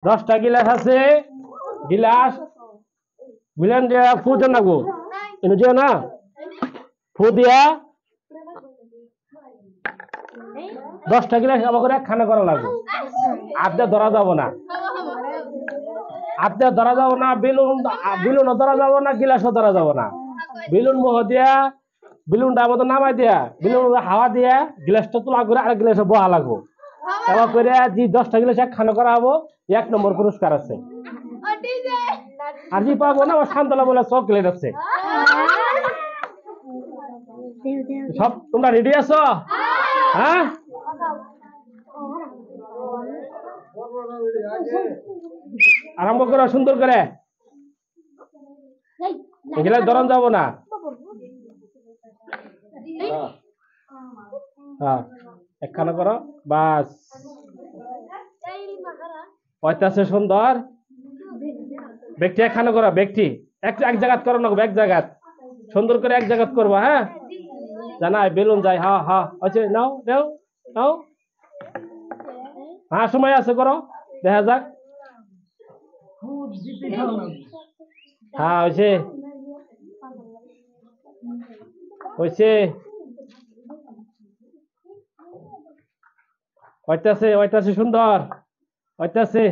10টা গিলাস আছে গিলাস বিলেন দিয়া ফু দেন না গো এনে দিও না ফু দিয়া 10টা গিলাস আমার করে একখানা করা লাগবে আধা ধরা যাব না আধা ধরা যাব না বেলুনও ধরা যাব না গিলাসও ধরা যাব না বেলুন মোহ দিয়া বেলুনটা আমাদের নামাই দিয়া বেলুন হাওয়া দিয়া গিলাসটা তোলা করে আর গিলাসে বহা লাগবো এবার করে যে 10টা গিলাস একখানা করা হবো 1 নম্বর পুরস্কার আছে আর যে পাবো না শান্তলা বলে চকলেট আছে সব তোমরা রেডি আছো হ্যাঁ আরম্ভ করো সুন্দর করে এগুলা ধরন যাব না হ্যাঁ একখানা করো বাস আছে সুন্দর ব্যক্তি একখানা করো ব্যক্তি এক জায়গাত করো না এক জায়গাত সুন্দর করে এক জায়গাত করবা হ্যাঁ জানাই বেলুন যায় হ্যাঁ হ্যাঁ আছে নাও নাও নাও হ্যাঁ সময় আছে করো দেখা যাক হ্যাঁ হয়েছে হয়েছে ওইটাছে সুন্দর ওইটাছে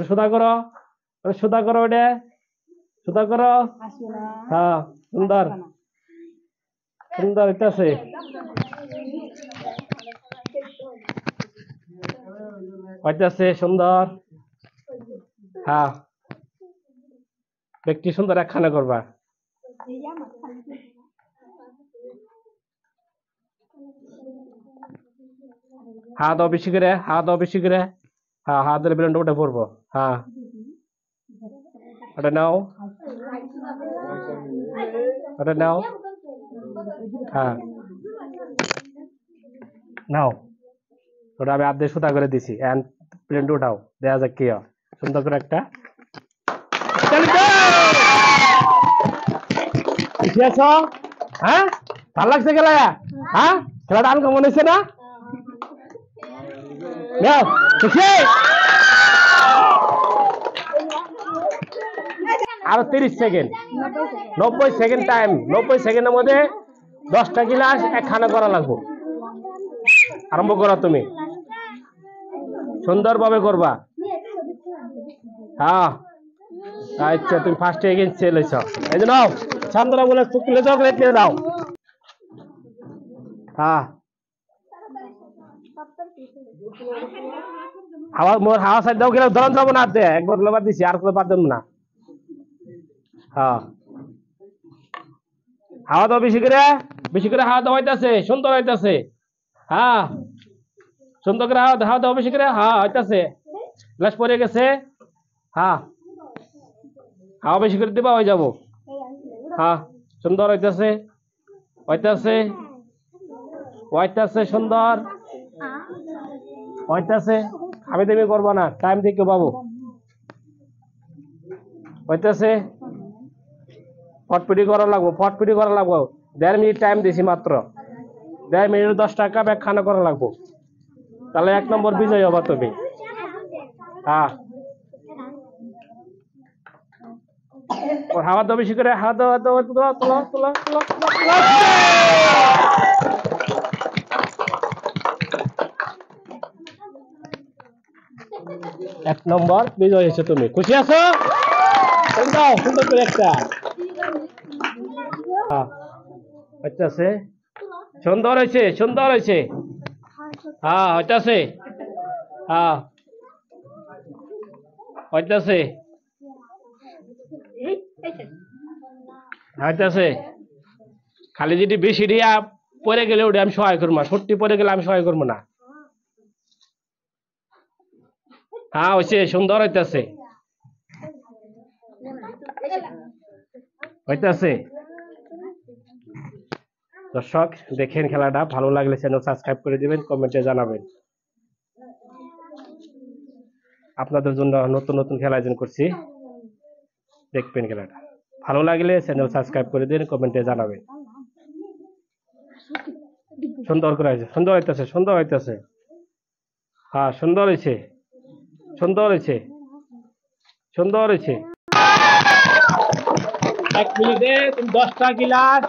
সোদা করো সোদা করো ওটা সোদা করো হ্যাঁ সুন্দর সুন্দর ওইটাছে ওইটাছে সুন্দর হ্যাঁ ব্যক্তি সুন্দর একখানা করবা হাত দাও বেশি করে হাত দাও বেশি করে হ্যাঁ হাত দিলে বেলুনটা উঠে পড়বো হ্যাঁ ওটা নাও ওটা নাও হ্যাঁ নাও ওটা আমি আধে সুতা করে দিছি বেলুনটা উঠাও দেখা যাক কি সুন্দর করে একটা হ্যাঁ ভাল লাগছে খেলা হ্যাঁ খেলাটা আনকো মনে হচ্ছে না আরো 30 সেকেন্ড 90 সেকেন্ড টাইম 90 সেকেন্ডের মধ্যে 10টা গিলাস একখানা করা লাগবে আরম্ভ করো তুমি সুন্দরভাবে করবা হ্যাঁ আচ্ছা তুমি ফার্স্টে এগেন্স চলেছ এই যে নাও শান্তরা বলে তুলে চকলেট নিয়ে দাও হ্যাঁ হাওয়া মোর হাওয়া সাইড দাও গেলে ধরন যাবো না একবার বাদ দিছি আর কোনো বাদ দেব না হ্যাঁ হাওয়া দাও বেশি করে হাওয়া দাও হইতাছে সুন্দর হইতাছে হ্যাঁ সুন্দর করে হাওয়া দাও বেশি করে হ্যাঁ হইতাছে গ্লাস পরে গেছে হ্যাঁ হাওয়া বেশি করে দিবা হয়ে যাবো হ্যাঁ সুন্দর হইতাছে হইতাছে হইতাছে সুন্দর হইতাছে আমি দেবে করবো না টাইম দেখে পাবো হইতাছে ফটফটি করা লাগবো 1.5 মিনিট টাইম দিছি মাত্র 1.5 মিনিট 10 টাকা একখানা করা লাগবো তাহলে 1 নম্বর বিজয় হবা তুমি হ্যাঁ হাওয়া দাও বেশি করে হাওয়া দাও তোলা 1 নম্বর বিজয় হয়েছে তুমি খুশি আছো দাও সুন্দর করে একটা আচ্ছা সুন্দর হয়েছে হ্যাঁ হইতাছে হ্যাঁ হইতাছে হইতাছে খালি যদি বেশি দিয়া পরে গেলে ওটা আমি সহায় করবো না সত্যি পরে গেলে আমি সহায় করবো না হ্যাঁ হয়েছে সুন্দর হইতাছে দর্শক দেখেন খেলাটা ভালো লাগলে চ্যানেল সাবস্ক্রাইব করে দিবেন কমেন্টে জানাবেন আপনাদের জন্য নতুন নতুন খেলা আয়োজন করছি দেখবেন খেলাটা ভালো লাগলে চ্যানেল সাবস্ক্রাইব করে দিন কমেন্টে জানাবেন সুন্দর করে আছে সুন্দর হইতাছে হ্যাঁ সুন্দর হয়েছে সুন্দর হয়েছে। 1 মিনিটে তুমি 10টা গিলাস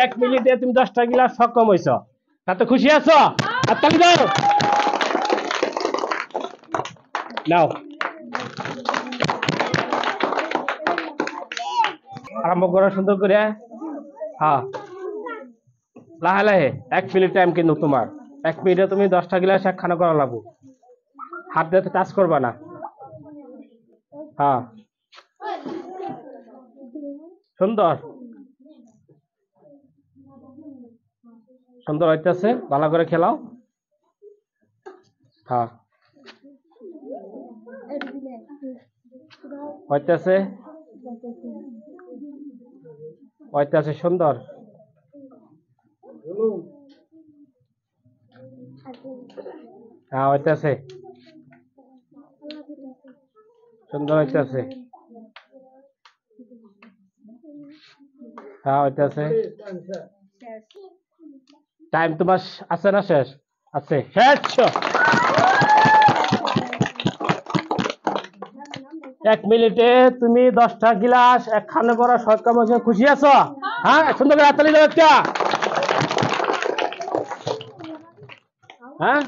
1 মিনিটে তুমি 10টা গিলাস সক্ষম হয়েছ। তাতে খুশি আছো? হাততালি দাও। নাও আরম্ভ করো সুন্দর করে। হ্যাঁ লাহে লাহে 1 মিনিট টাইম কিন্তু তোমার। 1 মিনিটে তুমি 10টা গিলাস একখানা করা লাগবে। হাত দিয়ে টাচ করবা না। হ্যাঁ সুন্দর সুন্দর হইতেছে, ভালো করে খেলাও। হ্যাঁ হইতেছে হইতেছে সুন্দর। হ্যাঁ হইতেছে সুন্দর হইতেছে। হ্যাঁ হইতেছে। টাইম তোমার আছে না? শেষ আছে। শেষ। 1 মিনিটে তুমি 10টা গিলাস একখানে করা সক্ষম হয়েছে। খুশি আছো? হ্যাঁ সুন্দর করে হাততালি দাও একটা। হ্যাঁ